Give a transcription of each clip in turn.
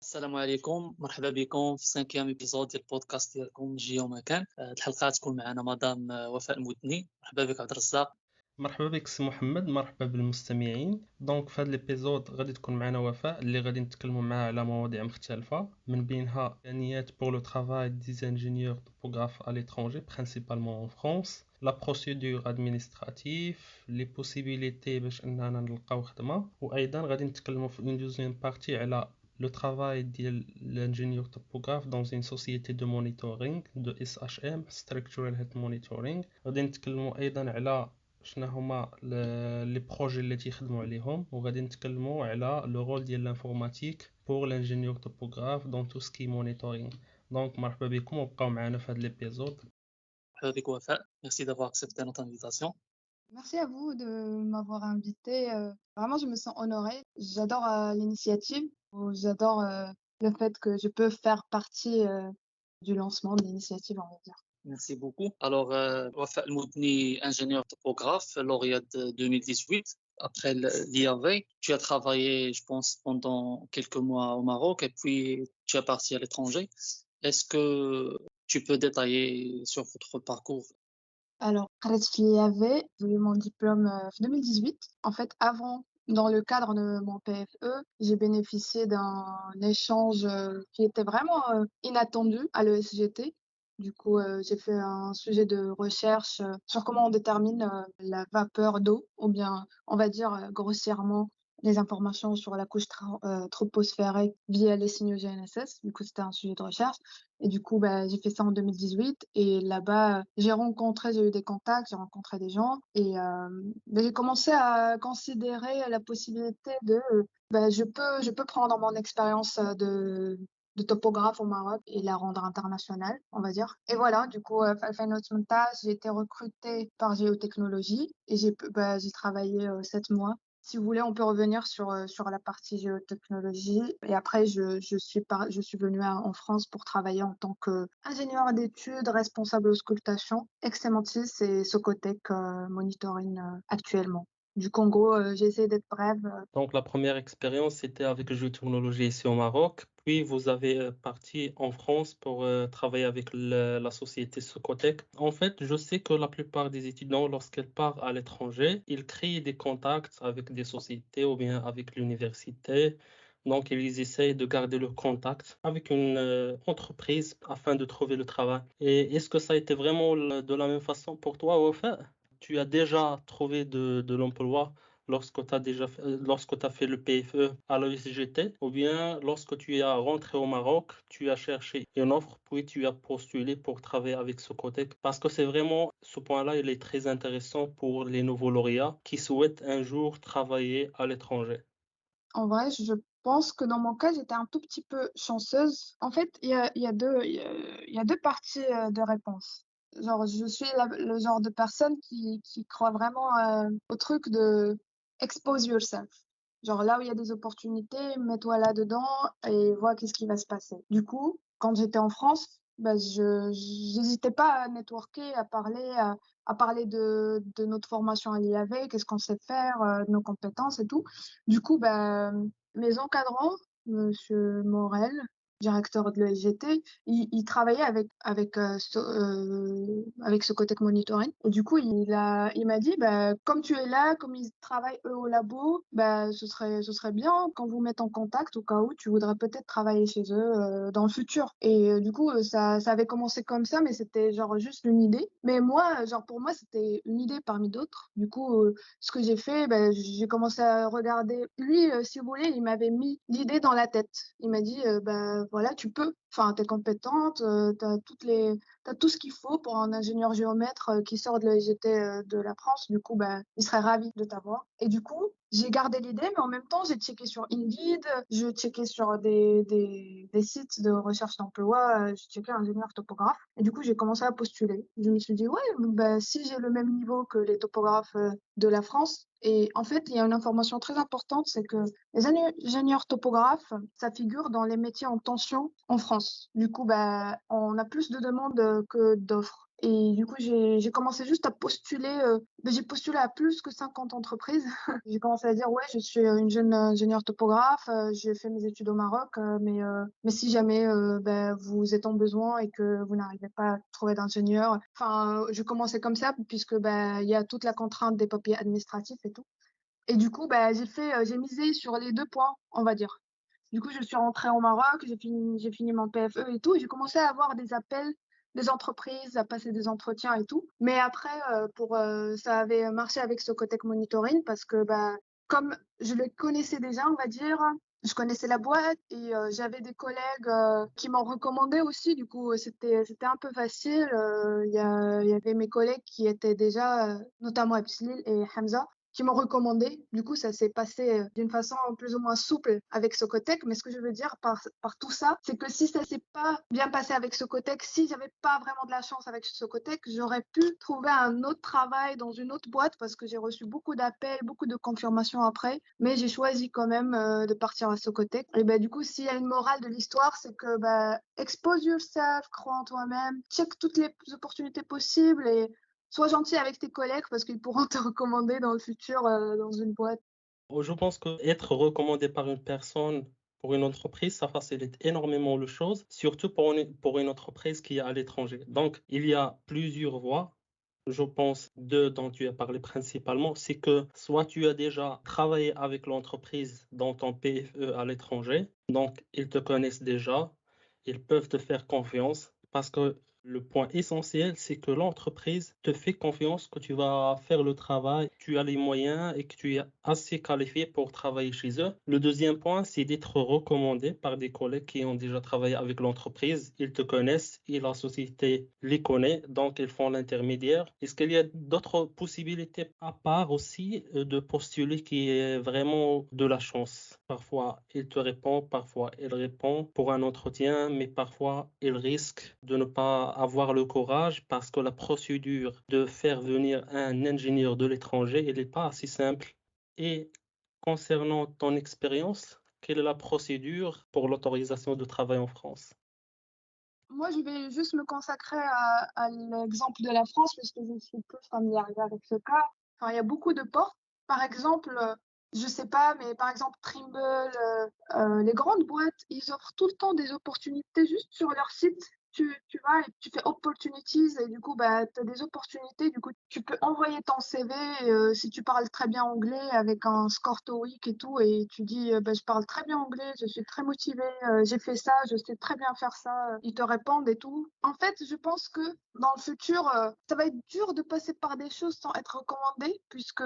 السلام عليكم، مرحبا بكم في 5 ايبيزود ديال البودكاست ديالكم جي وما كان. الحلقه تكون معنا مدام وفاء المدني. مرحبا بك عبد الرزاق. مرحبا بك سي محمد، مرحبا بالمستمعين. دونك في هذا الابيزود غادي تكون معنا وفاء اللي غادي نتكلموا معها على مواضيع مختلفه، من بينها امكانيات pour le travail des ingénieurs topographes à l'étranger principalement en France, la procédure administrative, les possibilités باش اننا نلقاو خدمه، وايضا غادي نتكلموا في une deuxième partie على le travail ديال l'ingénieur topographe dans une société de monitoring de SHM structural health monitoring. غادي نتكلموا ايضا على شنو هما لي بروجي اللي تيخدموا عليهم، وغادي نتكلموا على لو رول ديال الانفورماتيك بور لانجينيور توبوغراف دون تو سكي مونيتورينغ. دونك مرحبا بكم وبقاو معنا في هذا الابيزود. مرحبا بك وفاء. Merci d'avoir accepté notre invitation. Merci à vous de m'avoir invité. Vraiment, je me sens honorée. J'adore l'initiative. J'adore le fait que je peux faire partie du lancement de l'initiative, on va dire. Merci beaucoup. Alors, Wafa Al-Moudni, ingénieur topographe, lauréat de 2018. Après l'IAV, tu as travaillé, je pense, pendant quelques mois au Maroc et puis tu es parti à l'étranger. Est-ce que tu peux détailler sur votre parcours? Alors, قريت في l'IAV, j'ai eu mon diplôme en 2018. En fait, avant, dans le cadre de mon PFE, j'ai bénéficié d'un échange qui était vraiment inattendu à l'ESGT. Du coup, j'ai fait un sujet de recherche sur comment on détermine la vapeur d'eau, ou bien, on va dire grossièrement, les informations sur la couche troposphérique via les signaux GNSS. Du coup, c'était un sujet de recherche. Et du coup, j'ai fait ça en 2018. Et là-bas, j'ai eu des contacts, j'ai rencontré des gens. Et j'ai commencé à considérer la possibilité de... je peux prendre mon expérience de topographe au Maroc et la rendre internationale, on va dire. Et voilà, du coup, j'ai été recrutée par Géotechnologie et j'ai travaillé 7 mois. Si vous voulez, on peut revenir sur la partie géotechnologie. Et après, je suis venue en France pour travailler en tant qu'ingénieur d'études, responsable auscultation, Excementis et Socotec Monitoring actuellement. Du Congo, j'ai essayé d'être brève. Donc la première expérience c'était avec Géotechnologie ici au Maroc, puis vous avez parti en France pour travailler avec la société Socotec. En fait, je sais que la plupart des étudiants, lorsqu'ils partent à l'étranger, ils créent des contacts avec des sociétés ou bien avec l'université. Donc, ils essayent de garder le contact avec une entreprise afin de trouver le travail. Et est-ce que ça a été vraiment de la même façon pour toi, Wafa? Tu as déjà trouvé de l'emploi lorsque tu as fait le PFE à l'ESGT, ou bien lorsque tu es rentré au Maroc, tu as cherché une offre, puis tu as postulé pour travailler avec Socotec. Parce que c'est vraiment, ce point-là, il est très intéressant pour les nouveaux lauréats qui souhaitent un jour travailler à l'étranger. En vrai, je pense que dans mon cas, j'étais un tout petit peu chanceuse. En fait, il y a deux parties de réponse. Genre, je suis le genre de personne qui croit vraiment au truc de expose yourself. Genre, là où il y a des opportunités, mets-toi là-dedans et vois qu'est-ce qui va se passer. Du coup, quand j'étais en France, j'hésitais pas à networker, à parler de notre formation à l'IAV, qu'est-ce qu'on sait faire, nos compétences et tout. Du coup, mes encadrants, Monsieur Morel, directeur de l'ESGT, il travaillait avec Socotec Monitoring. Et du coup, il m'a dit, comme tu es là, comme ils travaillent eux au labo, ce serait bien qu'on vous mette en contact au cas où tu voudrais peut-être travailler chez eux dans le futur. Et du coup, ça avait commencé comme ça, mais c'était genre juste une idée. Mais moi, genre pour moi, c'était une idée parmi d'autres. Du coup, ce que j'ai fait, j'ai commencé à regarder. Lui, si vous voulez, il m'avait mis l'idée dans la tête. Il m'a dit, voilà, tu peux. Enfin, t'es compétente, t'as tout ce qu'il faut pour un ingénieur géomètre qui sort de l'ESGT de la France. Du coup, il serait ravi de t'avoir. Et du coup, j'ai gardé l'idée, mais en même temps, j'ai checké sur Indeed, je checké sur des sites de recherche d'emploi, j'ai checké ingénieur topographe. Et du coup, j'ai commencé à postuler. Je me suis dit, ouais, si j'ai le même niveau que les topographes de la France. Et en fait, il y a une information très importante, c'est que les ingénieurs topographes, ça figure dans les métiers en tension en France. Du coup, on a plus de demandes que d'offres. Et du coup, j'ai commencé juste à postuler. J'ai postulé à plus que 50 entreprises. J'ai commencé à dire, ouais, je suis une jeune ingénieure topographe, j'ai fait mes études au Maroc, mais si jamais vous êtes en besoin et que vous n'arrivez pas à trouver d'ingénieur, enfin, je commençais comme ça puisque il y a toute la contrainte des papiers administratifs et tout. Et du coup, j'ai misé sur les 2 points, on va dire. Du coup, je suis rentrée au Maroc, j'ai fini mon PFE et tout, et j'ai commencé à avoir des appels des entreprises, à passer des entretiens et tout. Mais après, ça avait marché avec Socotec Monitoring parce que, comme je le connaissais déjà, on va dire, je connaissais la boîte et j'avais des collègues qui m'ont recommandé aussi. Du coup, c'était un peu facile. Il y avait mes collègues qui étaient déjà, notamment Abslil et Hamza, qui m'ont recommandé. Du coup, ça s'est passé d'une façon plus ou moins souple avec Socotec. Mais ce que je veux dire par tout ça, c'est que si ça s'est pas bien passé avec Socotec, si j'avais pas vraiment de la chance avec Socotec, j'aurais pu trouver un autre travail dans une autre boîte parce que j'ai reçu beaucoup d'appels, beaucoup de confirmations après. Mais j'ai choisi quand même de partir à Socotec. Et du coup, s'il y a une morale de l'histoire, c'est que expose yourself, crois en toi-même, check toutes les opportunités possibles et sois gentil avec tes collègues parce qu'ils pourront te recommander dans le futur dans une boîte. Je pense que être recommandé par une personne pour une entreprise, ça facilite énormément les choses, surtout pour une entreprise qui est à l'étranger. Donc, il y a plusieurs voies. Je pense deux dont tu as parlé principalement, c'est que soit tu as déjà travaillé avec l'entreprise dans ton PFE à l'étranger, donc ils te connaissent déjà, ils peuvent te faire confiance parce que le point essentiel, c'est que l'entreprise te fait confiance que tu vas faire le travail, tu as les moyens et que tu es assez qualifié pour travailler chez eux. Le deuxième point, c'est d'être recommandé par des collègues qui ont déjà travaillé avec l'entreprise. Ils te connaissent et la société les connaît, donc ils font l'intermédiaire. Est-ce qu'il y a d'autres possibilités à part aussi de postuler qui est vraiment de la chance? Parfois, il te répond, parfois, il répond pour un entretien, mais parfois, il risque de ne pas avoir le courage parce que la procédure de faire venir un ingénieur de l'étranger, elle n'est pas assez simple. Et concernant ton expérience, quelle est la procédure pour l'autorisation de travail en France? Moi, je vais juste me consacrer à l'exemple de la France parce que je suis plus familiarisée avec ce cas. Enfin, il y a beaucoup de portes. Par exemple, je sais pas, mais par exemple, Trimble, les grandes boîtes, ils offrent tout le temps des opportunités juste sur leur site. Tu vas et tu fais opportunities et du coup, tu as des opportunités. Du coup, tu peux envoyer ton CV si tu parles très bien anglais avec un score TOEIC et tout et tu dis, je parle très bien anglais, je suis très motivée, j'ai fait ça, je sais très bien faire ça. Ils te répondent et tout. En fait, je pense que dans le futur, ça va être dur de passer par des choses sans être recommandé puisque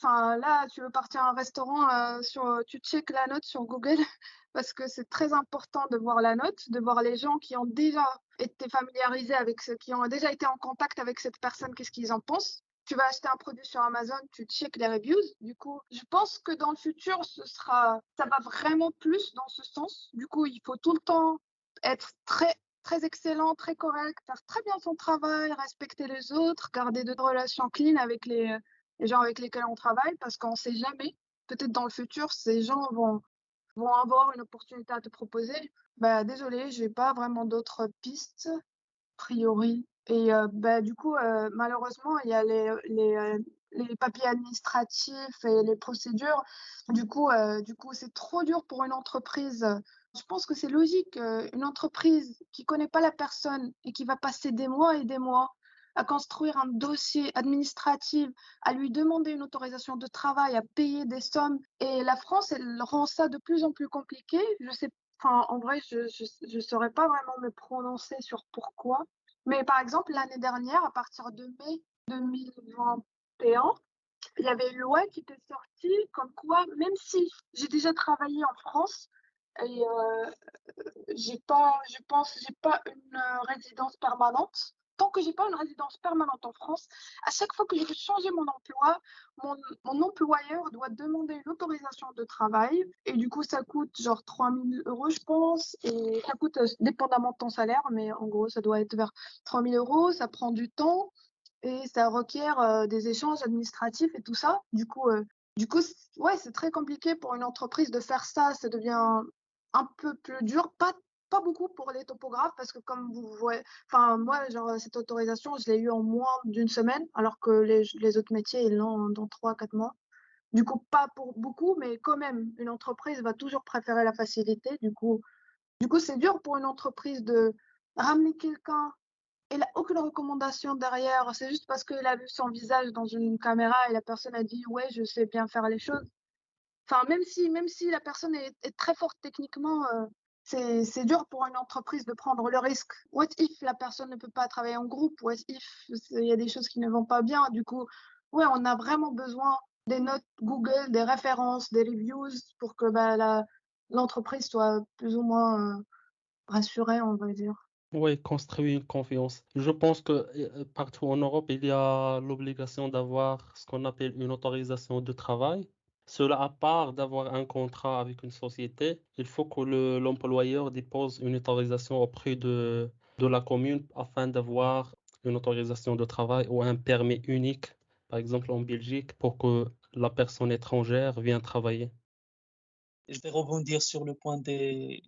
enfin, là, tu veux partir à un restaurant, tu checkes la note sur Google parce que c'est très important de voir la note, de voir les gens qui ont déjà été familiarisés avec ce, qui ont déjà été en contact avec cette personne, qu'est-ce qu'ils en pensent. Tu vas acheter un produit sur Amazon, tu checkes les reviews. Du coup, je pense que dans le futur, ça va vraiment plus dans ce sens. Du coup, il faut tout le temps être très, très excellent, très correct, faire très bien son travail, respecter les autres, garder de relations clean avec les gens avec lesquels on travaille parce qu'on ne sait jamais. Peut-être dans le futur, ces gens vont avoir une opportunité à te proposer. Désolé, je n'ai pas vraiment d'autres pistes, a priori. Et du coup, malheureusement, il y a les papiers administratifs et les procédures. Du coup, c'est trop dur pour une entreprise. Je pense que c'est logique. Une entreprise qui ne connaît pas la personne et qui va passer des mois et des mois à construire un dossier administratif, à lui demander une autorisation de travail, à payer des sommes. Et la France, elle rend ça de plus en plus compliqué. Je sais, enfin, en vrai, je saurais pas vraiment me prononcer sur pourquoi. Mais par exemple, l'année dernière, à partir de mai 2021, il y avait une loi qui était sortie comme quoi, même si j'ai déjà travaillé en France et j'ai pas une résidence permanente. Tant que j'ai pas une résidence permanente en France, à chaque fois que je veux changer mon emploi, mon employeur doit demander une autorisation de travail. Et du coup, ça coûte genre 3 000 euros, je pense. Et ça coûte dépendamment de ton salaire, mais en gros, ça doit être vers 3 000 euros. Ça prend du temps et ça requiert des échanges administratifs et tout ça. Ouais, c'est très compliqué pour une entreprise de faire ça. Ça devient un peu plus dur, pas pas beaucoup pour les topographes parce que comme vous voyez, enfin moi, genre cette autorisation, je l'ai eu en moins d'une semaine, alors que les autres métiers, ils l'ont dans 3, 4 mois. Du coup, pas pour beaucoup, mais quand même, une entreprise va toujours préférer la facilité. Du coup, c'est dur pour une entreprise de ramener quelqu'un. Il n'a aucune recommandation derrière. C'est juste parce qu'il a vu son visage dans une caméra et la personne a dit ouais, je sais bien faire les choses. Enfin, même si la personne est très forte techniquement, c'est dur pour une entreprise de prendre le risque. What if la personne ne peut pas travailler en groupe? What if il y a des choses qui ne vont pas bien? Du coup, ouais, on a vraiment besoin des notes Google, des références, des reviews pour que bah, l'entreprise soit plus ou moins rassurée, on va dire. Oui, construire une confiance. Je pense que partout en Europe, il y a l'obligation d'avoir ce qu'on appelle une autorisation de travail. Cela, à part d'avoir un contrat avec une société, il faut que l'employeur dépose une autorisation auprès de la commune afin d'avoir une autorisation de travail ou un permis unique, par exemple en Belgique, pour que la personne étrangère vienne travailler. Je vais rebondir sur le point des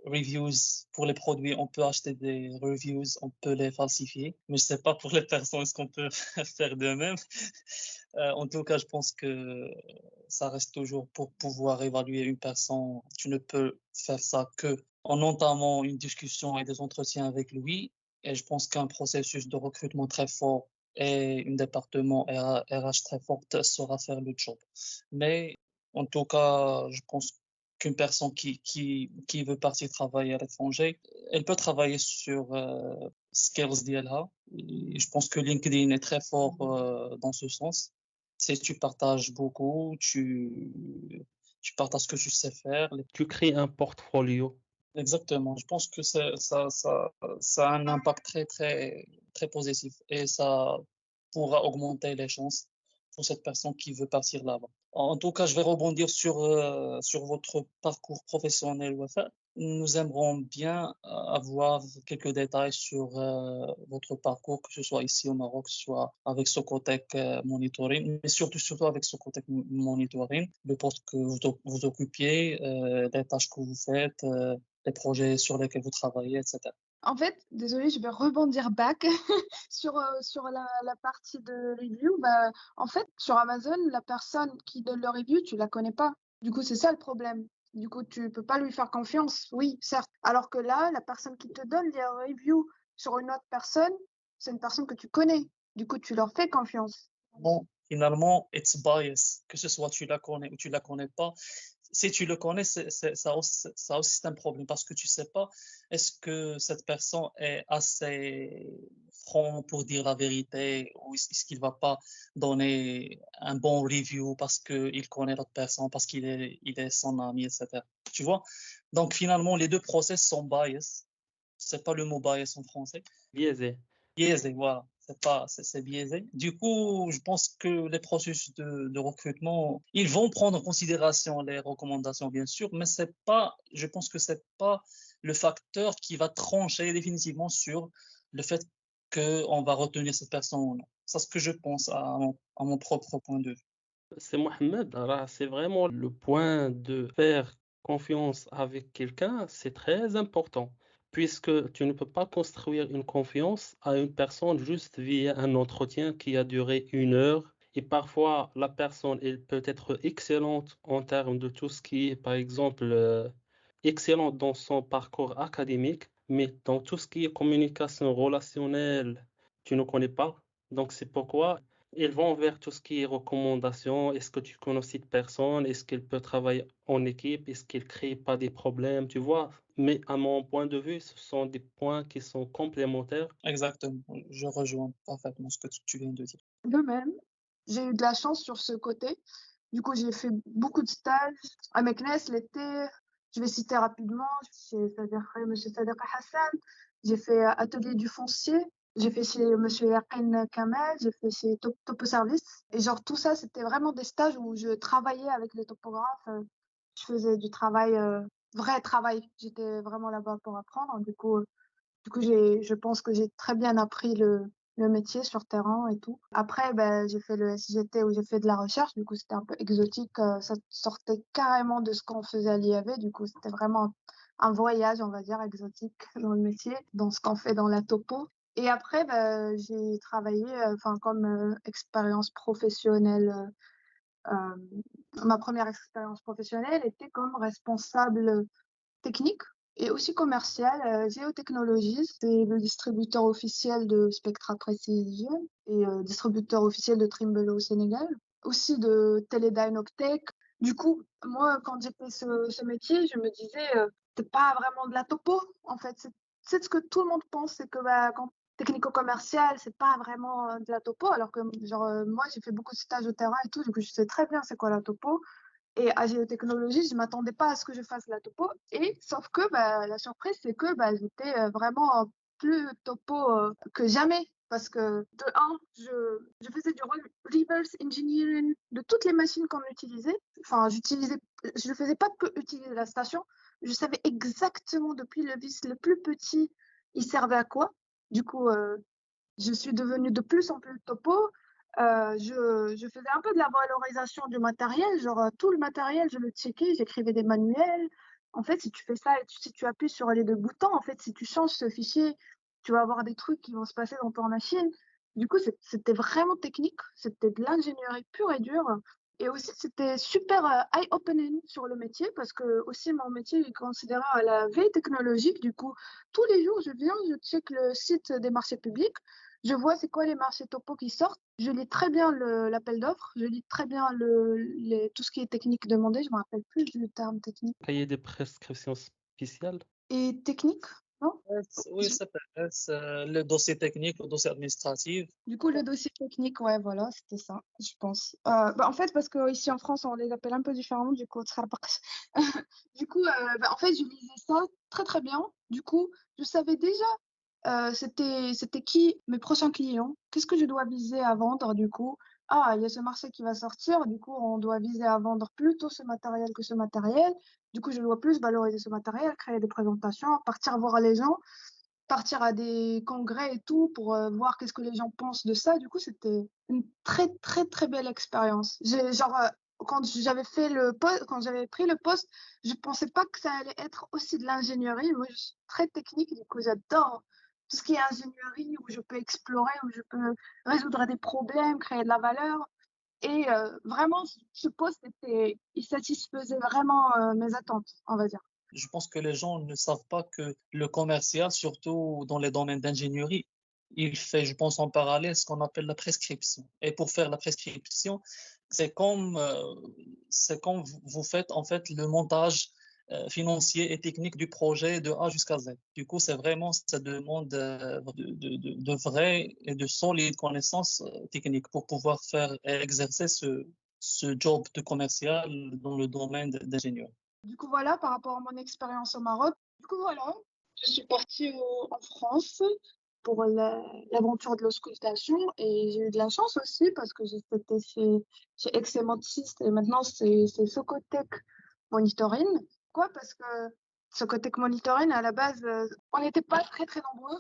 reviews. Pour les produits, on peut acheter des reviews, on peut les falsifier, mais je sais pas pour les personnes ce qu'on peut faire de même. En tout cas, je pense que ça reste toujours pour pouvoir évaluer une personne. Tu ne peux faire ça que en entamant une discussion et des entretiens avec lui. Et je pense qu'un processus de recrutement très fort et un département RH très fort saura faire le job. Mais en tout cas, je pense qu'une personne qui veut partir travailler à l'étranger, elle peut travailler sur skills ديالها. Et je pense que LinkedIn est très fort dans ce sens. C'est tu partages beaucoup, tu partages ce que tu sais faire. Tu crées un portfolio. Exactement. Je pense que ça a un impact très, très, très positif et ça pourra augmenter les chances pour cette personne qui veut partir là-bas. En tout cas, je vais rebondir sur votre parcours professionnel, Wafa. Nous aimerons bien avoir quelques détails sur votre parcours, que ce soit ici au Maroc, que ce soit avec Socotec Monitoring, mais surtout avec Socotec Monitoring, le poste que vous occupiez, les tâches que vous faites, les projets sur lesquels vous travaillez, etc. En fait, désolée, je vais rebondir back sur la partie de review. Bah, en fait, sur Amazon, la personne qui donne le review, tu la connais pas. Du coup, c'est ça le problème. Du coup, tu peux pas lui faire confiance. Oui, certes. Alors que là, la personne qui te donne les reviews sur une autre personne, c'est une personne que tu connais. Du coup, tu leur fais confiance. Bon, finalement, it's bias, que ce soit tu la connais ou tu la connais pas. Si tu le connais, ça aussi c'est un problème parce que tu sais pas est-ce que cette personne est assez franc pour dire la vérité ou est-ce qu'il va pas donner un bon review parce qu'il connaît l'autre personne, parce qu'il est son ami, etc. Tu vois? Donc finalement, les deux process sont bias. C'est pas le mot bias en français. Biaisé. Biaisé, voilà. C'est biaisé. Du coup, je pense que les processus de recrutement, ils vont prendre en considération les recommandations, bien sûr, mais je pense que c'est pas le facteur qui va trancher définitivement sur le fait qu'on va retenir cette personne ou non. C'est ce que je pense à mon propre point de vue. C'est Mohamed, alors c'est vraiment le point de faire confiance avec quelqu'un, c'est très important, puisque tu ne peux pas construire une confiance à une personne juste via un entretien qui a duré 1 heure. Et parfois, la personne, elle peut être excellente en termes de tout ce qui est, par exemple, excellente dans son parcours académique, mais dans tout ce qui est communication relationnelle, tu ne connais pas. Donc, c'est pourquoi ils vont vers tout ce qui est recommandations. Est-ce que tu connais cette personne? Est-ce qu'elle peut travailler en équipe? Est-ce qu'elle ne crée pas des problèmes? Tu vois? Mais à mon point de vue, ce sont des points qui sont complémentaires. Exactement. Je rejoins parfaitement ce que tu viens de dire. De même, j'ai eu de la chance sur ce côté. Du coup, j'ai fait beaucoup de stages à Meknès l'été. Je vais citer rapidement, chez Monsieur Sader Hassan. J'ai fait atelier du foncier. J'ai fait chez Monsieur Yaqin Kamal. J'ai fait chez Topo Service. Et genre, tout ça, c'était vraiment des stages où je travaillais avec les topographes. Je faisais du travail, vrai travail. J'étais vraiment là-bas pour apprendre. Du coup, je pense que j'ai très bien appris le métier sur terrain et tout. Après, ben, j'ai fait le SGT où j'ai fait de la recherche. Du coup, c'était un peu exotique. Ça sortait carrément de ce qu'on faisait à l'IAV. Du coup, c'était vraiment un voyage, on va dire, exotique dans le métier, dans ce qu'on fait dans la topo. Et après, bah, j'ai travaillé, enfin, comme expérience professionnelle. Ma première expérience professionnelle était comme responsable technique et aussi commercial. Géotechnologies, c'est le distributeur officiel de Spectra Precision et distributeur officiel de Trimble au Sénégal, aussi de Teledyne Optech. Du coup, moi, quand j'ai fait ce métier, je me disais, c'est pas vraiment de la topo, en fait. C'est ce que tout le monde pense, c'est que bah, quand technico-commercial, c'est pas vraiment de la topo, alors que genre, moi, j'ai fait beaucoup de stages au terrain et tout, donc je sais très bien c'est quoi la topo. Et à Géotechnologie, je ne m'attendais pas à ce que je fasse la topo. Et sauf que bah, la surprise, c'est que bah, j'étais vraiment plus topo que jamais. Parce que de un, je faisais du reverse engineering de toutes les machines qu'on utilisait. Enfin, je ne faisais pas que utiliser la station. Je savais exactement depuis le vis le plus petit, il servait à quoi. Du coup, je suis devenue de plus en plus topo. Je faisais un peu de la valorisation du matériel, genre tout le matériel, je le checkais, j'écrivais des manuels. En fait, si tu fais ça et si tu appuies sur les deux boutons, en fait, si tu changes ce fichier, tu vas avoir des trucs qui vont se passer dans ton machine. Du coup, c'était vraiment technique, c'était de l'ingénierie pure et dure. Et aussi, c'était super eye-opening sur le métier parce que aussi mon métier est considéré à la veille technologique. Du coup, tous les jours, je viens, je check le site des marchés publics. Je vois c'est quoi les marchés topo qui sortent. Je lis très bien l'appel d'offres. Je lis très bien tout ce qui est technique demandé. Je me rappelle plus du terme technique. Cahier des prescriptions spéciales. Et technique, non? Oui, ça peut être le dossier technique, le dossier administratif. Du coup, le dossier technique, ouais, voilà, c'était ça, je pense. Bah, en fait, parce qu'ici en France, on les appelle un peu différemment, du coup, du coup, bah, en fait, je lisais ça très, très bien. Du coup, je savais déjà c'était qui mes prochains clients, qu'est-ce que je dois viser à vendre, du coup. Ah, il y a ce marché qui va sortir, du coup, on doit viser à vendre plutôt ce matériel que ce matériel. Du coup, je dois plus valoriser ce matériel, créer des présentations, partir voir les gens, partir à des congrès et tout pour voir qu'est-ce que les gens pensent de ça. Du coup, c'était une très, très, très belle expérience. Quand j'avais fait le poste, quand j'avais pris le poste, je pensais pas que ça allait être aussi de l'ingénierie. Moi, je suis très technique, du coup, j'adore tout ce qui est ingénierie, où je peux explorer, où je peux résoudre des problèmes, créer de la valeur. Et vraiment, ce poste il satisfaisait vraiment mes attentes, on va dire. Je pense que les gens ne savent pas que le commercial, surtout dans les domaines d'ingénierie, il fait, je pense, en parallèle ce qu'on appelle la prescription. Et pour faire la prescription, c'est comme, vous faites en fait le montage financier et technique du projet de A jusqu'à Z. Du coup, c'est vraiment, ça demande de vraies et de solides connaissances techniques pour pouvoir faire et exercer ce job de commercial dans le domaine d'ingénieur. Du coup, voilà, par rapport à mon expérience au Maroc. Du coup, voilà, je suis partie en France pour l'aventure de l'auscultation et j'ai eu de la chance aussi parce que j'étais chez Exemotis et maintenant c'est Socotec Monitoring. Quoi? Parce que Socotec Monitoring, à la base, on n'était pas très très nombreux,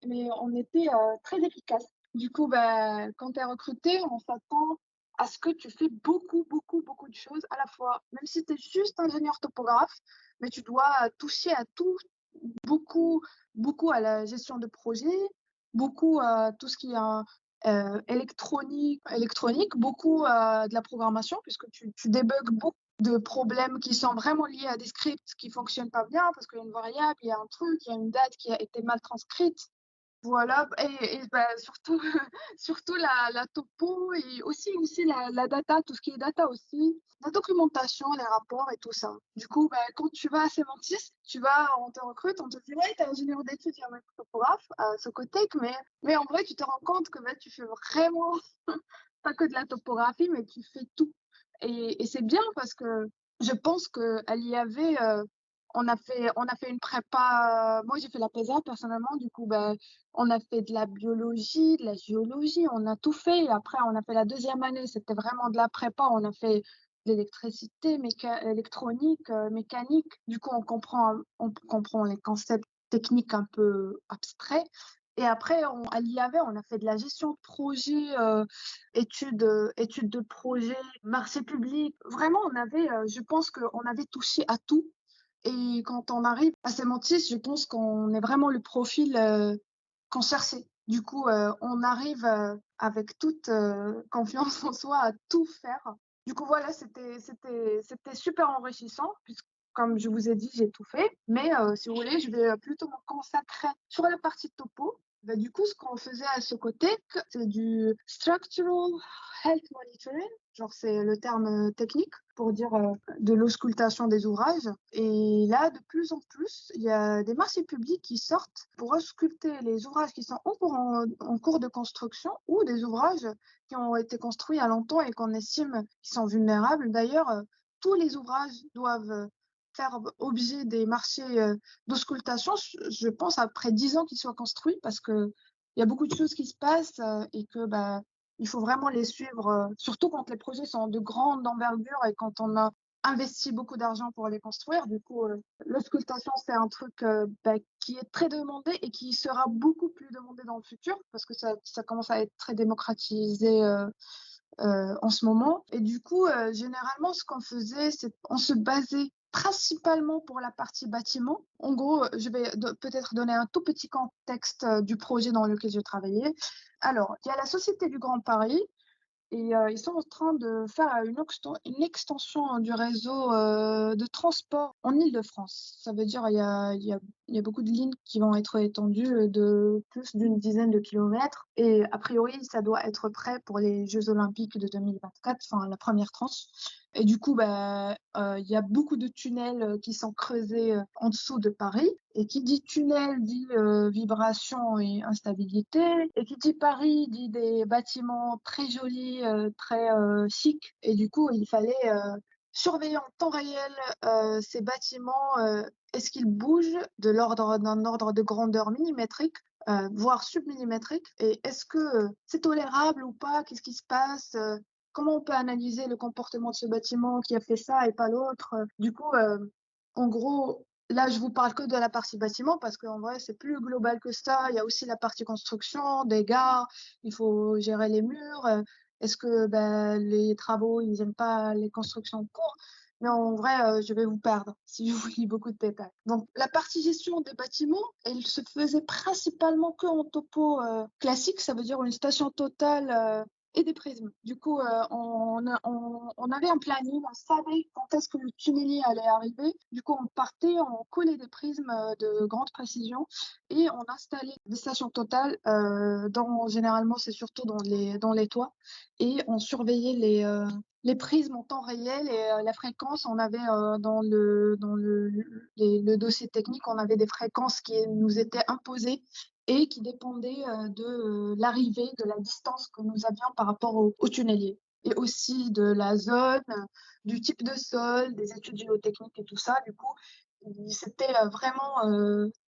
mais on était très efficaces. Du coup, bah, quand tu es recruté, on s'attend à ce que tu fais beaucoup, beaucoup, beaucoup de choses à la fois. Même si tu es juste ingénieur topographe, mais tu dois toucher à tout, beaucoup, beaucoup à la gestion de projet, beaucoup à tout ce qui est électronique, beaucoup à de la programmation, puisque tu débugs beaucoup de problèmes qui sont vraiment liés à des scripts qui fonctionnent pas bien, parce qu'il y a une variable, il y a un truc, il y a une date qui a été mal transcrite. Voilà, et bah, surtout, surtout la topo et aussi la data, tout ce qui est data aussi, la documentation, les rapports et tout ça. Du coup, bah, quand tu vas à Sementis, on te recrute, on te dit, ouais, t'es ingénieur d'études, il y a un topographe à Socotec, mais en vrai, tu te rends compte que bah, tu fais vraiment pas que de la topographie, mais tu fais tout. Et c'est bien parce que je pense qu'à l'IAV, on a fait une prépa. Moi, j'ai fait la PESA personnellement. Du coup, ben, on a fait de la biologie, de la géologie, on a tout fait. Et après, on a fait la deuxième année. C'était vraiment de la prépa. On a fait de l'électricité, électronique, mécanique. Du coup, on comprend les concepts techniques un peu abstraits. Et après, à l'IAV, on a fait de la gestion de projet, études de projet, marché public. Vraiment, je pense qu'on avait touché à tout. Et quand on arrive à Semantis, je pense qu'on est vraiment le profil qu'on cherchait. Du coup, on arrive avec toute confiance en soi à tout faire. Du coup, voilà, c'était super enrichissant, puisque comme je vous ai dit, j'ai tout fait. Mais si vous voulez, je vais plutôt me consacrer sur la partie topo. Bah, du coup, ce qu'on faisait à Socotec, c'est du structural health monitoring. Genre, c'est le terme technique pour dire de l'auscultation des ouvrages. Et là, de plus en plus, il y a des marchés publics qui sortent pour ausculter les ouvrages qui sont en cours de construction ou des ouvrages qui ont été construits il y a longtemps et qu'on estime qu'ils sont vulnérables. D'ailleurs, tous les ouvrages doivent faire objet des marchés d'auscultation, je pense, après 10 ans qu'ils soient construits, parce que il y a beaucoup de choses qui se passent et que bah, il faut vraiment les suivre, surtout quand les projets sont de grande envergure et quand on a investi beaucoup d'argent pour les construire. Du coup, l'auscultation, c'est un truc bah, qui est très demandé et qui sera beaucoup plus demandé dans le futur parce que ça commence à être très démocratisé en ce moment. Et du coup, généralement, ce qu'on faisait, c'est on se basait principalement pour la partie bâtiment. En gros, je vais peut-être donner un tout petit contexte du projet dans lequel je travaillais. Alors, il y a la Société du Grand Paris et ils sont en train de faire une extension du réseau de transport en Île-de-France. Ça veut dire il y a beaucoup de lignes qui vont être étendues de plus d'une dizaine de kilomètres. Et a priori, ça doit être prêt pour les Jeux Olympiques de 2024, enfin la première tranche. Et du coup, bah, il y a beaucoup de tunnels qui sont creusés en dessous de Paris. Et qui dit tunnel dit vibration et instabilité. Et qui dit Paris dit des bâtiments très jolis, très chics. Et du coup, il fallait surveiller en temps réel ces bâtiments. Est-ce qu'ils bougent d'un ordre de grandeur millimétrique, voire submillimétrique? Et est-ce que c'est tolérable ou pas? Qu'est-ce qui se passe? Comment on peut analyser le comportement de ce bâtiment qui a fait ça et pas l'autre? Du coup, en gros, là, je vous parle que de la partie bâtiment parce qu'en vrai, c'est plus global que ça. Il y a aussi la partie construction, des gares, il faut gérer les murs. Est-ce que ben, les travaux, ils n'aiment pas les constructions en cours? Mais en vrai, je vais vous perdre si je vous lis beaucoup de détails. Donc, la partie gestion des bâtiments, elle se faisait principalement que en topo classique, ça veut dire une station totale et des prismes. Du coup, on avait un planning, on savait quand est-ce que le tunnelier allait arriver. Du coup, on partait, on collait des prismes de grande précision et on installait des stations totales. Généralement, c'est surtout dans les toits. Et on surveillait les prismes en temps réel et la fréquence. On avait le dossier technique, on avait des fréquences qui nous étaient imposées et qui dépendait de l'arrivée, de la distance que nous avions par rapport au tunnelier. Et aussi de la zone, du type de sol, des études géotechniques et tout ça. Du coup, c'était vraiment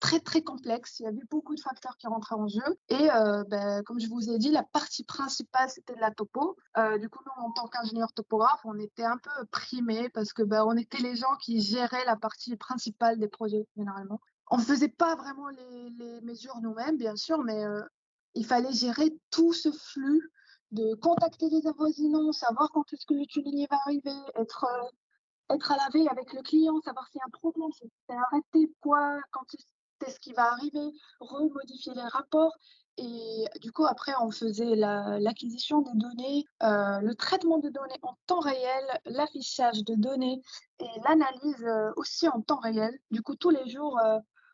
très très complexe. Il y avait beaucoup de facteurs qui rentraient en jeu. Et ben, comme je vous ai dit, la partie principale, c'était de la topo. Du coup, nous, en tant qu'ingénieur topographe, on était un peu primés parce que ben, on était les gens qui géraient la partie principale des projets, généralement. On ne faisait pas vraiment les mesures nous-mêmes, bien sûr, mais il fallait gérer tout ce flux de contacter les avoisinants, savoir quand est-ce que le tunnelier va arriver, être à la veille avec le client, savoir s'il y a un problème, si c'est arrêté, quoi, quand est-ce qu'il va arriver, remodifier les rapports. Et du coup, après, on faisait l'acquisition des données, le traitement de données en temps réel, l'affichage de données et l'analyse aussi en temps réel. Du coup, tous les jours,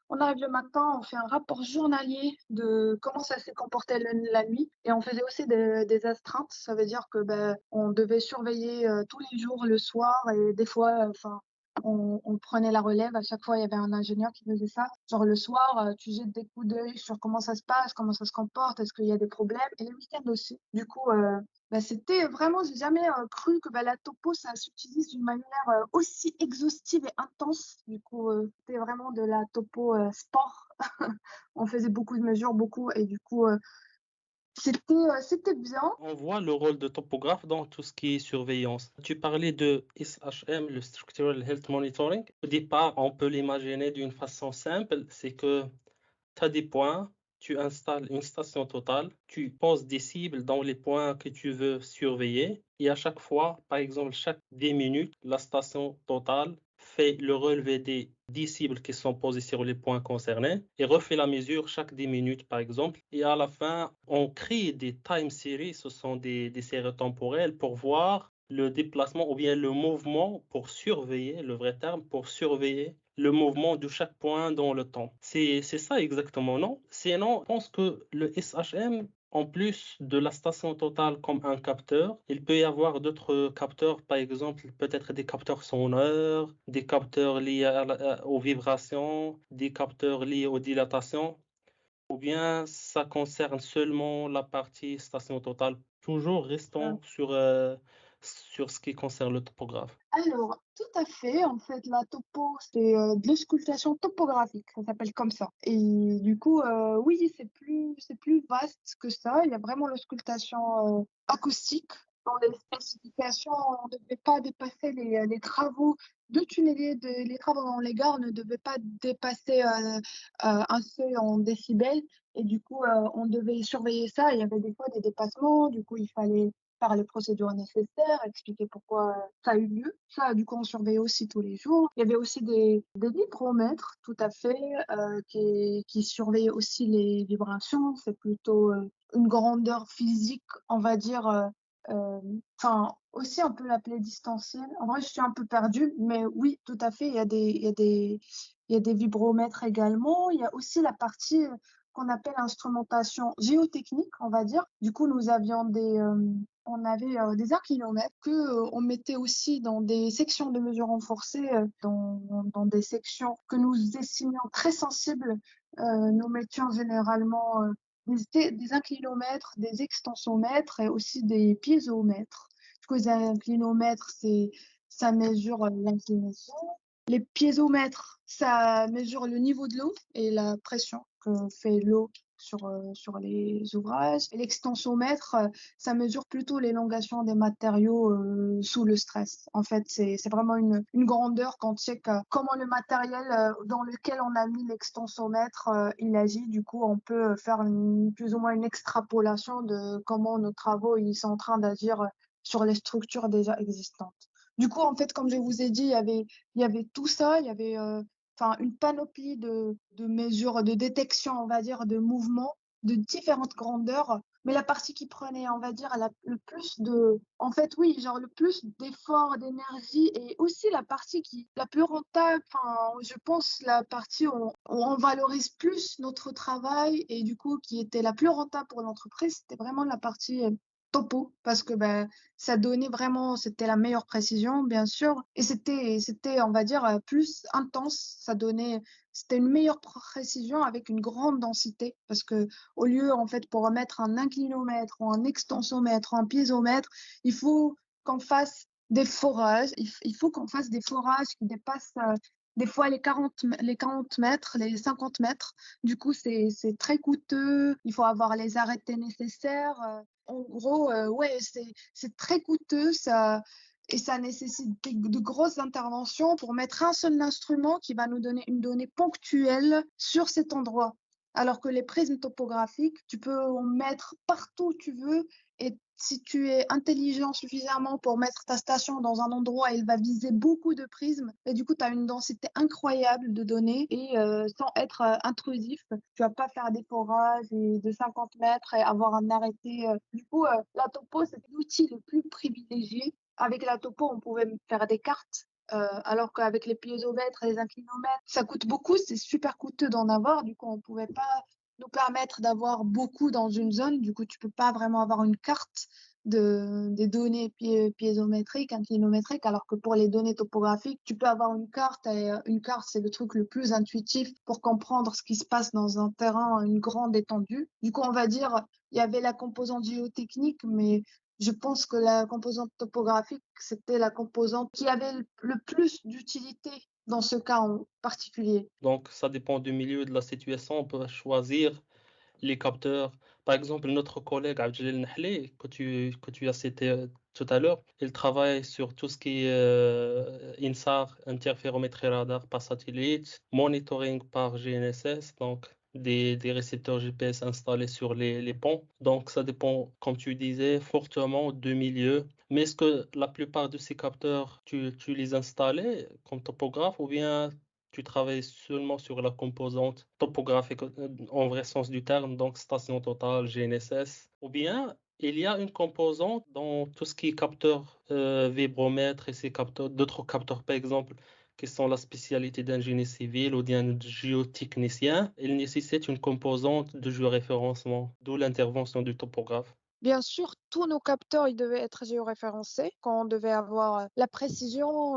on arrive le matin, on fait un rapport journalier de comment ça s'est comporté la nuit. Et on faisait aussi des astreintes. Ça veut dire que ben, on devait surveiller tous les jours le soir et des fois, enfin, on prenait la relève. À chaque fois, il y avait un ingénieur qui faisait ça. Genre le soir, tu jettes des coups d'œil sur comment ça se passe, comment ça se comporte, est-ce qu'il y a des problèmes. Et les week-ends aussi. Du coup, bah, c'était vraiment, j'ai jamais cru que bah, la topo, ça s'utilise d'une manière aussi exhaustive et intense. Du coup, c'était vraiment de la topo sport. On faisait beaucoup de mesures, beaucoup, et du coup, c'était bien. On voit le rôle de topographe dans tout ce qui est surveillance. Tu parlais de SHM, le Structural Health Monitoring. Au départ, on peut l'imaginer d'une façon simple, c'est que tu as des points, tu installes une station totale, tu poses des cibles dans les points que tu veux surveiller et à chaque fois, par exemple, chaque 10 minutes, la station totale fait le relevé des 10 cibles qui sont posées sur les points concernés et refait la mesure chaque 10 minutes, par exemple. Et à la fin, on crée des time series, ce sont des séries temporelles pour voir le déplacement ou bien le mouvement, pour surveiller, le vrai terme, pour surveiller le mouvement de chaque point dans le temps. C'est ça exactement, non? Sinon, je pense que le SHM, en plus de la station totale comme un capteur, il peut y avoir d'autres capteurs, par exemple, peut-être des capteurs sonores, des capteurs liés aux vibrations, des capteurs liés aux dilatations, ou bien ça concerne seulement la partie station totale, toujours restant sur ce qui concerne le topographe. Alors, tout à fait. En fait, la topo, c'est de l'auscultation topographique, ça s'appelle comme ça. Et du coup, oui, c'est plus vaste que ça. Il y a vraiment l'auscultation acoustique. Dans les spécifications, on ne devait pas dépasser les travaux de tunnelier, les travaux dans les gares ne devaient pas dépasser un seuil en décibels. Et du coup, on devait surveiller ça. Il y avait des fois des dépassements. Du coup, il fallait faire les procédures nécessaires, expliquer pourquoi ça a eu lieu. Ça, du coup, on surveillait aussi tous les jours. Il y avait aussi des vibromètres, tout à fait, qui surveillaient aussi les vibrations. C'est plutôt une grandeur physique, on va dire. Enfin, aussi on peut l'appeler distancielle. En vrai, je suis un peu perdue, mais oui, tout à fait. Il y a des vibromètres également. Il y a aussi la partie qu'on appelle instrumentation géotechnique, on va dire. Du coup, nous avions on avait des inclinomètres que on mettait aussi dans des sections de mesure renforcées, dans des sections que nous estimions très sensibles. Nous mettions généralement des inclinomètres, des extensomètres et aussi des piézomètres. Du coup, les inclinomètres, ça mesure l'inclination. Les piézomètres, ça mesure le niveau de l'eau et la pression que fait l'eau sur les ouvrages. Et l'extensomètre, ça mesure plutôt l'élongation des matériaux sous le stress. En fait, c'est vraiment une grandeur quand on sait comment le matériel dans lequel on a mis l'extensomètre, il agit. Du coup, on peut faire plus ou moins une extrapolation de comment nos travaux ils sont en train d'agir sur les structures déjà existantes. Du coup, en fait, comme je vous ai dit, il y avait tout ça, il y avait enfin une panoplie de mesures de détection, on va dire, de mouvements de différentes grandeurs. Mais la partie qui prenait, on va dire, le plus en fait, oui, genre le plus d'efforts, d'énergie et aussi la partie la plus rentable, enfin, je pense, la partie où on valorise plus notre travail et du coup, qui était la plus rentable pour l'entreprise, c'était vraiment la partie topo parce que ben, ça donnait vraiment, c'était la meilleure précision, bien sûr, et c'était, on va dire, plus intense. C'était une meilleure précision avec une grande densité, parce que au lieu, en fait, pour mettre un inclinomètre ou un extensomètre ou un piézomètre, il faut qu'on fasse des forages, il faut qu'on fasse des forages qui dépassent des fois les 40 mètres, les 50 mètres. Du coup, c'est très coûteux. Il faut avoir les arrêtés nécessaires. En gros, ouais, c'est très coûteux ça, et ça nécessite de grosses interventions pour mettre un seul instrument qui va nous donner une donnée ponctuelle sur cet endroit. Alors que les prismes topographiques, tu peux en mettre partout où tu veux et si tu es intelligent suffisamment pour mettre ta station dans un endroit, elle va viser beaucoup de prismes et du coup, tu as une densité incroyable de données et sans être intrusif, tu vas pas faire des forages de 50 mètres et avoir un arrêté. Du coup, la topo, c'est l'outil le plus privilégié. Avec la topo, on pouvait faire des cartes. Alors qu'avec les piézomètres et les inclinomètres, ça coûte beaucoup, c'est super coûteux d'en avoir. Du coup, on pouvait pas nous permettre d'avoir beaucoup dans une zone. Du coup, tu peux pas vraiment avoir une carte des données piézométriques, inclinométriques, alors que pour les données topographiques, tu peux avoir une carte et une carte, c'est le truc le plus intuitif pour comprendre ce qui se passe dans un terrain, une grande étendue. Du coup, on va dire, il y avait la composante géotechnique, mais je pense que la composante topographique, c'était la composante qui avait le plus d'utilité dans ce cas en particulier. Donc, ça dépend du milieu, de la situation. On peut choisir les capteurs. Par exemple, notre collègue Abdelil Nahlé, que tu as cité tout à l'heure, il travaille sur tout ce qui est INSAR, interférométrie radar par satellite, monitoring par GNSS, donc des récepteurs GPS installés sur les ponts. Donc, ça dépend, comme tu disais, fortement du milieu. Mais est-ce que la plupart de ces capteurs, tu les installais comme topographe ou bien tu travailles seulement sur la composante topographique en vrai sens du terme, donc station totale, GNSS, ou bien il y a une composante dans tout ce qui est capteur vibromètre et ces capteurs, d'autres capteurs par exemple, qui sont la spécialité d'un génie civil ou d'un géotechnicien, il nécessite une composante de géoréférencement, d'où l'intervention du topographe. Bien sûr, tous nos capteurs, ils devaient être géoréférencés quand on devait avoir la précision,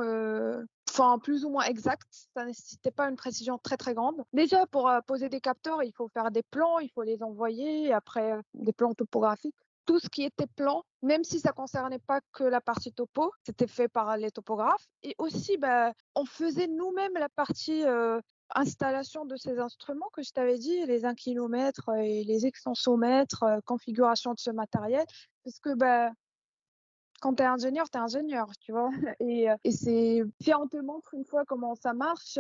enfin plus ou moins exacte. Ça nécessitait pas une précision très très grande. Déjà, pour poser des capteurs, il faut faire des plans, il faut les envoyer, après des plans topographiques. Tout ce qui était plan, même si ça concernait pas que la partie topo, c'était fait par les topographes. Et aussi, bah, on faisait nous-mêmes la partie installation de ces instruments que je t'avais dit, les inclinomètres et les extensomètres, configuration de ce matériel. Parce que bah, quand tu es ingénieur, tu vois. Et c'est, si on te montre une fois comment ça marche,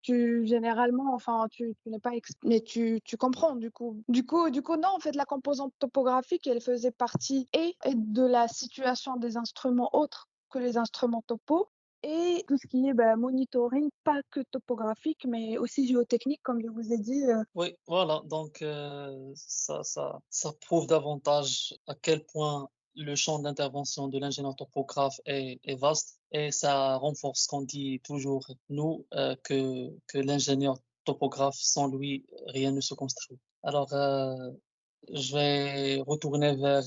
tu généralement, enfin, tu n'es pas, mais tu comprends du coup. Du coup, non, en fait, la composante topographique, elle faisait partie et de la situation des instruments autres que les instruments topo. Et tout ce qui est bah, monitoring, pas que topographique, mais aussi géotechnique, comme je vous ai dit. Oui, voilà. Donc, ça prouve davantage à quel point le champ d'intervention de l'ingénieur topographe est vaste et ça renforce ce qu'on dit toujours, nous, que l'ingénieur topographe, sans lui, rien ne se construit. Alors, je vais retourner vers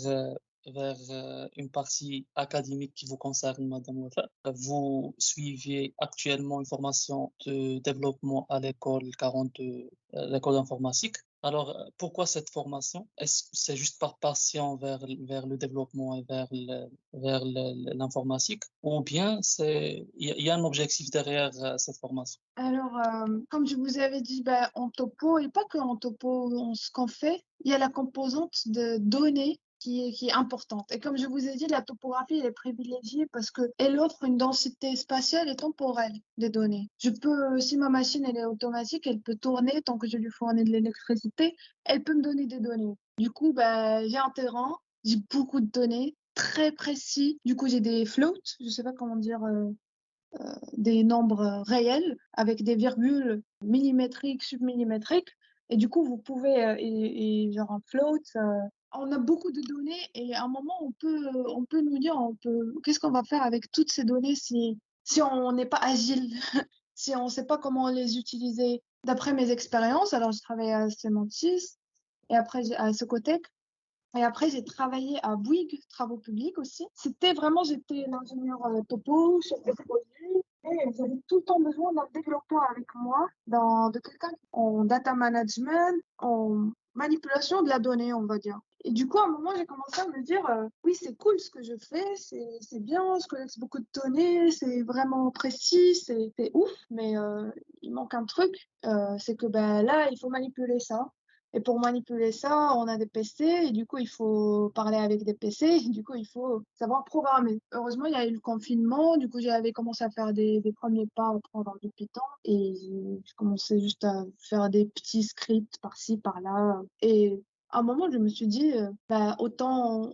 une partie académique qui vous concerne, Madame Wafa. Vous suivez actuellement une formation de développement à l'école 42, l'école d'informatique. Alors, pourquoi cette formation? Est-ce que c'est juste par passion vers le développement et vers l'informatique? Ou bien il y a un objectif derrière cette formation? Alors, comme je vous avais dit, bah, en topo, et pas que en topo, ce qu'on fait, il y a la composante de données qui est importante. Et comme je vous ai dit, la topographie, elle est privilégiée parce qu'elle offre une densité spatiale et temporelle des données. Si ma machine, elle est automatique, elle peut tourner tant que je lui fournis de l'électricité, elle peut me donner des données. Du coup, bah, j'ai un terrain, j'ai beaucoup de données, très précis. Du coup, j'ai des floats, je sais pas comment dire, des nombres réels avec des virgules millimétriques, submillimétriques. Et du coup, vous pouvez, genre un float, on a beaucoup de données et à un moment, on peut nous dire, qu'est-ce qu'on va faire avec toutes ces données si on n'est pas agile, si on ne sait pas comment les utiliser. D'après mes expériences, alors j'ai travaillé à Semantis et après à Socotec. Et après, j'ai travaillé à Bouygues, travaux publics aussi. J'étais l'ingénieur topo, chef de projet, et j'avais tout le temps besoin d'un développeur avec moi, de quelqu'un en data management, en manipulation de la donnée, on va dire. Et du coup, à un moment, j'ai commencé à me dire, oui, c'est cool ce que je fais, c'est bien, je collecte beaucoup de données, c'est vraiment précis, c'est ouf, mais il manque un truc, c'est que ben, là, il faut manipuler ça. Et pour manipuler ça, on a des PC et du coup, il faut parler avec des PC et du coup, il faut savoir programmer. Heureusement, il y a eu le confinement. Du coup, j'avais commencé à faire des premiers pas en prenant du Python et je commençais juste à faire des petits scripts par-ci, par-là. Et à un moment, je me suis dit, bah, autant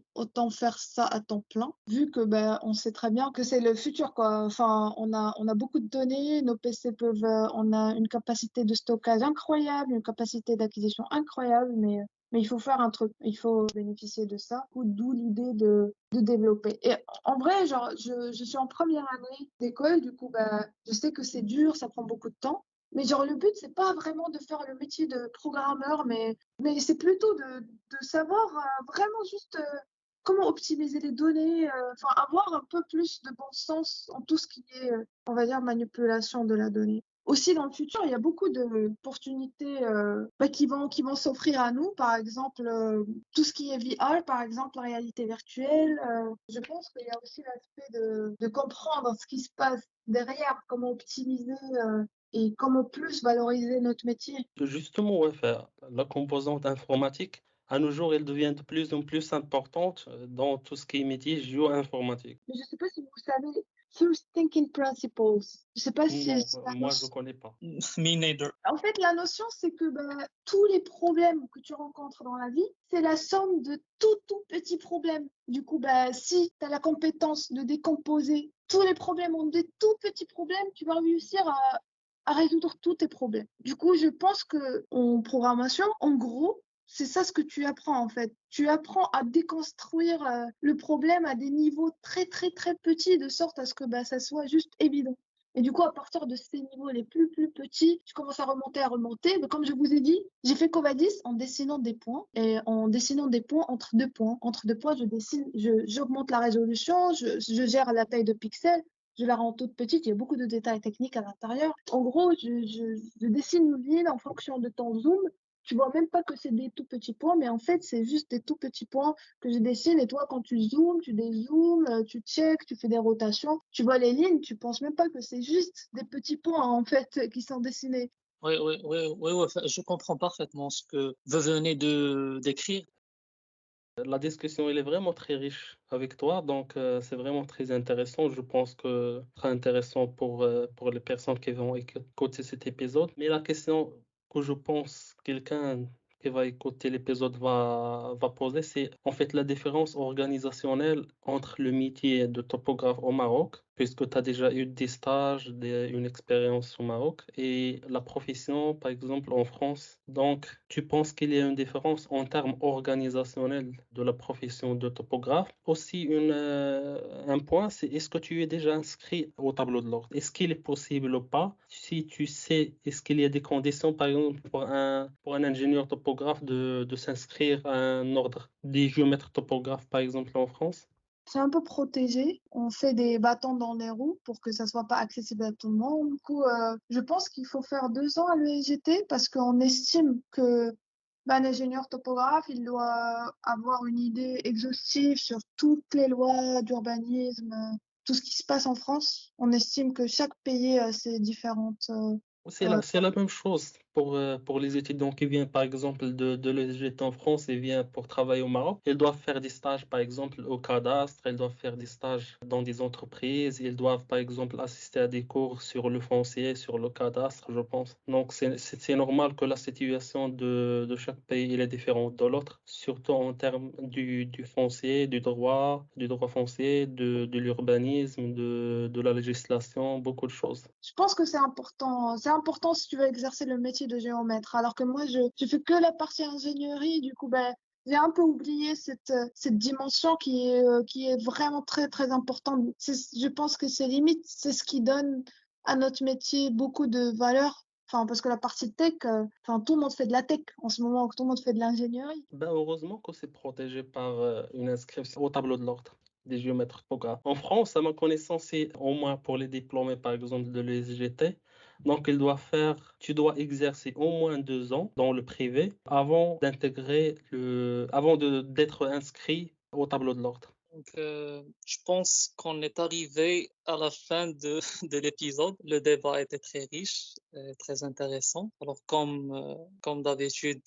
faire ça à temps plein, vu que bah, on sait très bien que c'est le futur, quoi. Enfin, on a beaucoup de données, nos PC on a une capacité de stockage incroyable, une capacité d'acquisition incroyable, mais il faut faire un truc, il faut bénéficier de ça, d'où l'idée de développer. Et en vrai, genre, je suis en première année d'école, du coup, bah, je sais que c'est dur, ça prend beaucoup de temps. Mais genre, le but, c'est pas vraiment de faire le métier de programmeur, mais c'est plutôt de savoir vraiment juste comment optimiser les données, enfin avoir un peu plus de bon sens en tout ce qui est, on va dire, manipulation de la donnée. Aussi, dans le futur, il y a beaucoup d'opportunités bah, qui vont s'offrir à nous. Par exemple, tout ce qui est VR, par exemple, la réalité virtuelle. Je pense qu'il y a aussi l'aspect de comprendre ce qui se passe derrière, comment optimiser et comment plus valoriser notre métier. Justement, ouais, la composante informatique, à nos jours, elle devient de plus en plus importante dans tout ce qui est métier géo-informatique. Je ne sais pas si vous savez, First Thinking Principles. Je sais pas si Non, la moi, je notion. ne connais pas. Me neither. En fait, la notion, c'est que tous les problèmes que tu rencontres dans la vie, c'est la somme de tout petits problèmes. Du coup, si tu as la compétence de décomposer tous les problèmes en des tout petits problèmes, tu vas réussir à résoudre tous tes problèmes. Du coup, je pense que en programmation, en gros, c'est ça ce que tu apprends en fait. Tu apprends à déconstruire le problème à des niveaux très petits de sorte à ce que ça soit juste évident. Et du coup, à partir de ces niveaux les plus petits, tu commences à remonter. Mais comme je vous ai dit, j'ai fait Covadis en dessinant des points et en dessinant des points entre deux points. Entre deux points, j'augmente la résolution, je gère la taille de pixels. Je la rends toute petite, il y a beaucoup de détails techniques à l'intérieur. En gros, je dessine une ligne en fonction de ton zoom. Tu vois même pas que c'est des tout petits points, mais en fait, c'est juste des tout petits points que je dessine. Et toi, quand tu zoomes, tu dézoomes, tu check, tu fais des rotations. Tu vois les lignes, tu penses même pas que c'est juste des petits points, en fait, qui sont dessinés. Oui, enfin, je comprends parfaitement ce que vous venez de décrire. La discussion, elle est vraiment très riche avec toi, donc c'est vraiment très intéressant. Je pense que ce sera intéressant pour les personnes qui vont écouter cet épisode. Mais la question que je pense quelqu'un qui va écouter l'épisode va poser, c'est en fait la différence organisationnelle entre le métier de topographe au Maroc, puisque tu as déjà eu des stages, une expérience au Maroc, et la profession, par exemple, en France. Donc, tu penses qu'il y a une différence en termes organisationnels de la profession de topographe. Aussi, un point, c'est est-ce que tu es déjà inscrit au tableau de l'ordre? Est-ce qu'il est possible ou pas? Si tu sais, est-ce qu'il y a des conditions, par exemple, pour un ingénieur topographe de s'inscrire à un ordre des géomètres topographes, par exemple, en France? C'est un peu protégé. On fait des bâtons dans les roues pour que ça soit pas accessible à tout le monde. Du coup, je pense qu'il faut faire 2 ans à l'ESGT parce qu'on estime que un ingénieur topographe, il doit avoir une idée exhaustive sur toutes les lois d'urbanisme, tout ce qui se passe en France. On estime que chaque pays a ses différentes. Euh, C'est la même chose pour les étudiants qui viennent, par exemple, de l'ESGT en France et viennent pour travailler au Maroc. Ils doivent faire des stages, par exemple, au cadastre, ils doivent faire des stages dans des entreprises, ils doivent, par exemple, assister à des cours sur le foncier, sur le cadastre, je pense. Donc, c'est normal que la situation de chaque pays elle est différente de l'autre, surtout en termes du foncier, du droit foncier, de l'urbanisme, de la législation, beaucoup de choses. Je pense que c'est important. C'est important si tu veux exercer le métier de géomètre. Alors que moi, je fais que la partie ingénierie. Du coup, j'ai un peu oublié cette dimension qui est vraiment très importante. Je pense que c'est limite, c'est ce qui donne à notre métier beaucoup de valeur. Enfin, parce que la partie tech, tout le monde fait de la tech en ce moment, tout le monde fait de l'ingénierie. Ben, heureusement que c'est protégé par une inscription au tableau de l'ordre des géomètres topographes. En France, à ma connaissance, c'est au moins pour les diplômés, par exemple, de l'ESGT. Donc, tu dois exercer au moins 2 ans dans le privé avant d'être inscrit au tableau de l'ordre. Donc, je pense qu'on est arrivé à la fin de l'épisode. Le débat était très riche, très intéressant. Alors, comme d'habitude,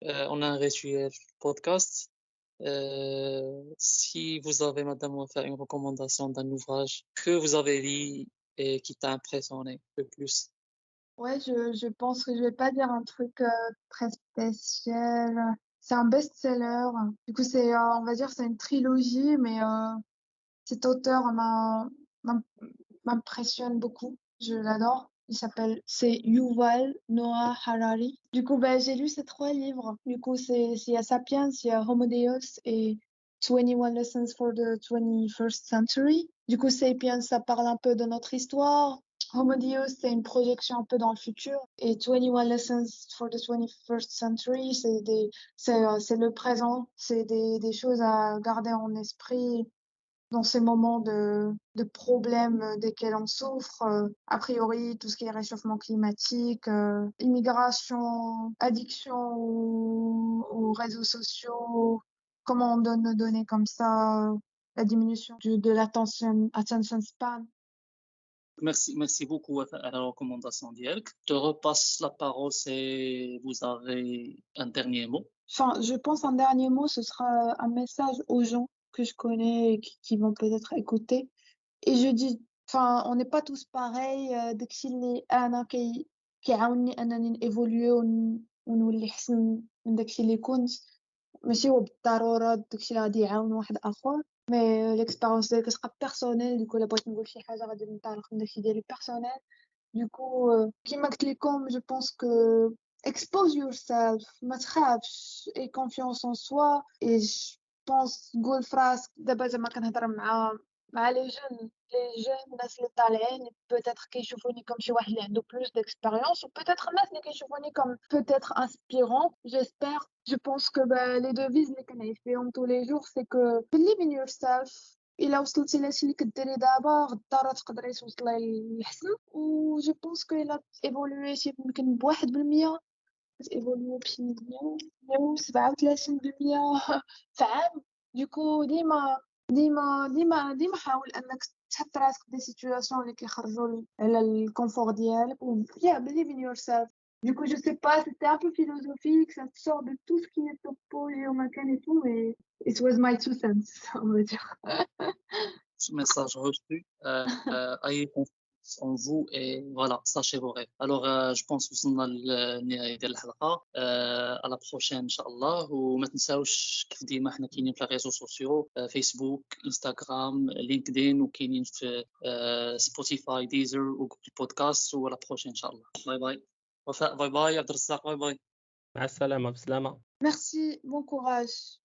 on a un rituel podcast. Si vous avez, madame, à faire une recommandation d'un ouvrage que vous avez lu et qui t'a impressionné le plus. Ouais, je pense que je vais pas dire un truc très spécial. C'est un best-seller. Du coup, on va dire, c'est une trilogie, mais cet auteur m'im- m'impressionne beaucoup. Je l'adore. C'est Yuval Noah Harari. Du coup, j'ai lu ces 3 livres. Du coup, il y a Sapiens, il y a Homo Deus et 21 Lessons for the 21st Century. Du coup, Sapiens, ça parle un peu de notre histoire. Homo Deus, c'est une projection un peu dans le futur. Et 21 Lessons for the 21st Century, c'est le présent. C'est des choses à garder en esprit dans ces moments de problèmes desquels on souffre, a priori tout ce qui est réchauffement climatique, immigration, addiction aux réseaux sociaux, comment on donne nos données comme ça, la diminution de attention span. Merci beaucoup à la recommandation d'Yelk. Je te repasse la parole si vous avez un dernier mot. Enfin, je pense un dernier mot, ce sera un message aux gens que je connais et qui vont peut-être écouter. et je dis enfin on n'est pas tous pareils داكشي اللي أنا كيعاونني أنني نévoluer ونولي أحسن من داكشي اللي كنت ماشي هو بالضرورة داكشي اللي غادي يعاون واحد آخر مي l'expérience ديالي كتبقى personnelle دوكو إلا بغيت نقول شي حاجة غادي ننطلق من داكشي ديالي personnel كيما قلت لكم je pense que expose yourself ما تخافش et confiance en soi et je pense قول فراسك دابا زعما كنهضر مع لي جون الناس اللي طالعين peut-être كيشوفوني كوم شي واحد اللي عنده plus d'expérience ou peut-être الناس اللي كيشوفوني comme peut-être inspirant j'espère je pense que les devises اللي كنعيش بهم tous les jours c'est que believe in yourself إلا وصلتي لهادشي اللي كديري دابا غدا راه تقدري توصلي للحسن و جو بونس كو إلا ايفولويتي يمكن ب1% كتيفولوي بشي 137% في عام دوكو ديما حاول انك تحط راسك في دي سيتوياسيون اللي كيخرجوا على الكونفور ديالك و believe in yourself. Du coup, je sais pas, c'était un peu philosophique, ça sort de tout ce qui est topo, géomacan et tout, mais it was my 2 cents, on va dire. Ce message reçu. Ayez confiance en vous et voilà, sachez vos rêves. Alors, je pense وصلنا للنهاية ديال الحلقة. À la prochaine إن شاء الله. وما تنساوش كيف ديما حنا كاينين في الريزو سوسيو فيسبوك انستغرام لينكدين وكاينين في سبوتيفاي ديزر وجوجل بودكاست. وعلى بروشين إن شاء الله. باي باي وفاء باي باي عبد الرزاق باي باي. مع السلامة بسلامة. Merci, bon courage.